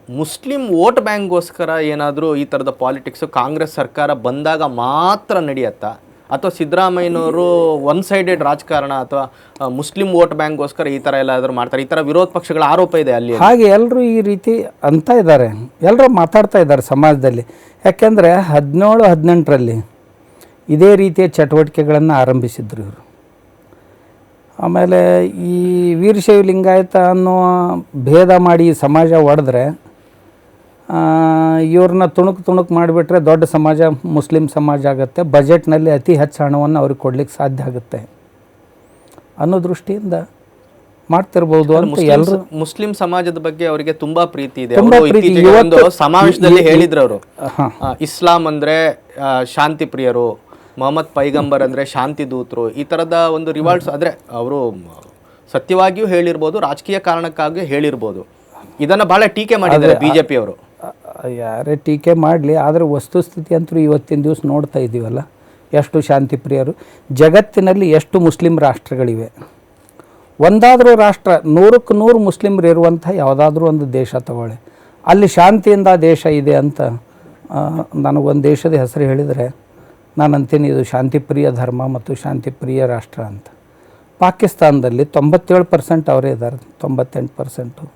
Muslim vote ಬ್ಯಾಂಕ್ಗೋಸ್ಕರ ಏನಾದರೂ ಈ ಥರದ ಪಾಲಿಟಿಕ್ಸು ಕಾಂಗ್ರೆಸ್ ಸರ್ಕಾರ ಬಂದಾಗ ಮಾತ್ರ ನಡೆಯುತ್ತಾ, ಅಥವಾ ಸಿದ್ದರಾಮಯ್ಯನವರು ಒನ್ ಸೈಡೆಡ್ ರಾಜಕಾರಣ ಅಥವಾ ಮುಸ್ಲಿಂ ವೋಟ್ ಬ್ಯಾಂಕ್ಗೋಸ್ಕರ ಈ ಥರ ಎಲ್ಲಾದರೂ ಮಾಡ್ತಾರೆ? ಈ ಥರ ವಿರೋಧ ಪಕ್ಷಗಳ ಆರೋಪ ಇದೆ ಅಲ್ಲಿ. ಹಾಗೆ ಎಲ್ಲರೂ ಈ ರೀತಿ ಅಂತ ಇದ್ದಾರೆ, ಎಲ್ಲರೂ ಮಾತಾಡ್ತಾ ಇದ್ದಾರೆ ಸಮಾಜದಲ್ಲಿ. ಯಾಕೆಂದರೆ 17-18ರಲ್ಲಿ ಇದೇ ರೀತಿಯ ಚಟುವಟಿಕೆಗಳನ್ನು ಆರಂಭಿಸಿದ್ರು ಇವರು. ಆಮೇಲೆ ಈ ವೀರಶೈವ ಲಿಂಗಾಯತ ಅನ್ನೋ ಭೇದ ಮಾಡಿ ಸಮಾಜ ಒಡೆದ್ರೆ, ಇವ್ರನ್ನ ತುಣುಕು ಮಾಡಿಬಿಟ್ರೆ ದೊಡ್ಡ ಸಮಾಜ ಮುಸ್ಲಿಂ ಸಮಾಜ ಆಗುತ್ತೆ, ಬಜೆಟ್ನಲ್ಲಿ ಅತಿ ಹೆಚ್ಚು ಹಣವನ್ನು ಅವ್ರಿಗೆ ಕೊಡ್ಲಿಕ್ಕೆ ಸಾಧ್ಯ ಆಗುತ್ತೆ ಅನ್ನೋ ದೃಷ್ಟಿಯಿಂದ ಮಾಡ್ತಿರ್ಬೋದು ಅಂತ ಎಲ್ಲರೂ. ಮುಸ್ಲಿಂ ಸಮಾಜದ ಬಗ್ಗೆ ಅವರಿಗೆ ತುಂಬಾ ಪ್ರೀತಿ ಇದೆ. ತುಂಬಾ ಪ್ರೀತಿ. ಇವತ್ತು ಸಮಾವೇಶದಲ್ಲಿ ಹೇಳಿದ್ರು ಅವರು, ಇಸ್ಲಾಂ ಅಂದ್ರೆ ಶಾಂತಿ ಪ್ರಿಯರು, ಮೊಹಮ್ಮದ್ ಪೈಗಂಬರ್ ಅಂದರೆ ಶಾಂತಿ ದೂತರು, ಈ ಥರದ ಒಂದು ರಿವಾಲ್ಡ್ಸ್. ಆದರೆ ಅವರು ಸತ್ಯವಾಗಿಯೂ ಹೇಳಿರ್ಬೋದು, ರಾಜಕೀಯ ಕಾರಣಕ್ಕಾಗಿಯೂ ಹೇಳಿರ್ಬೋದು. ಇದನ್ನು ಭಾಳ ಟೀಕೆ ಮಾಡಿದ್ದಾರೆ BJP ಅವರು. ಯಾರೇ ಟೀಕೆ ಮಾಡಲಿ, ಆದರೆ ವಸ್ತುಸ್ಥಿತಿ ಅಂತೂ ಇವತ್ತಿನ ದಿವಸ ನೋಡ್ತಾ ಇದ್ದೀವಲ್ಲ, ಎಷ್ಟು ಶಾಂತಿ ಪ್ರಿಯರು. ಜಗತ್ತಿನಲ್ಲಿ ಎಷ್ಟು ಮುಸ್ಲಿಂ ರಾಷ್ಟ್ರಗಳಿವೆ. ಒಂದಾದರೂ ರಾಷ್ಟ್ರ 100ಕ್ಕೆ 100 ಮುಸ್ಲಿಮ್ರು ಇರುವಂಥ ಯಾವುದಾದ್ರೂ ಒಂದು ದೇಶ ತಗೊಳ್ಳಿ, ಅಲ್ಲಿ ಶಾಂತಿಯಿಂದ ದೇಶ ಇದೆ ಅಂತ ನನಗೊಂದು ದೇಶದ ಹೆಸರು ಹೇಳಿದರೆ ನಾನು ಅಂತೀನಿ ಇದು ಶಾಂತಿಪ್ರಿಯ ಧರ್ಮ ಮತ್ತು ಶಾಂತಿಪ್ರಿಯ ರಾಷ್ಟ್ರ ಅಂತ. ಪಾಕಿಸ್ತಾನದಲ್ಲಿ 97% ಅವರೇ ಇದ್ದಾರೆ, 98%.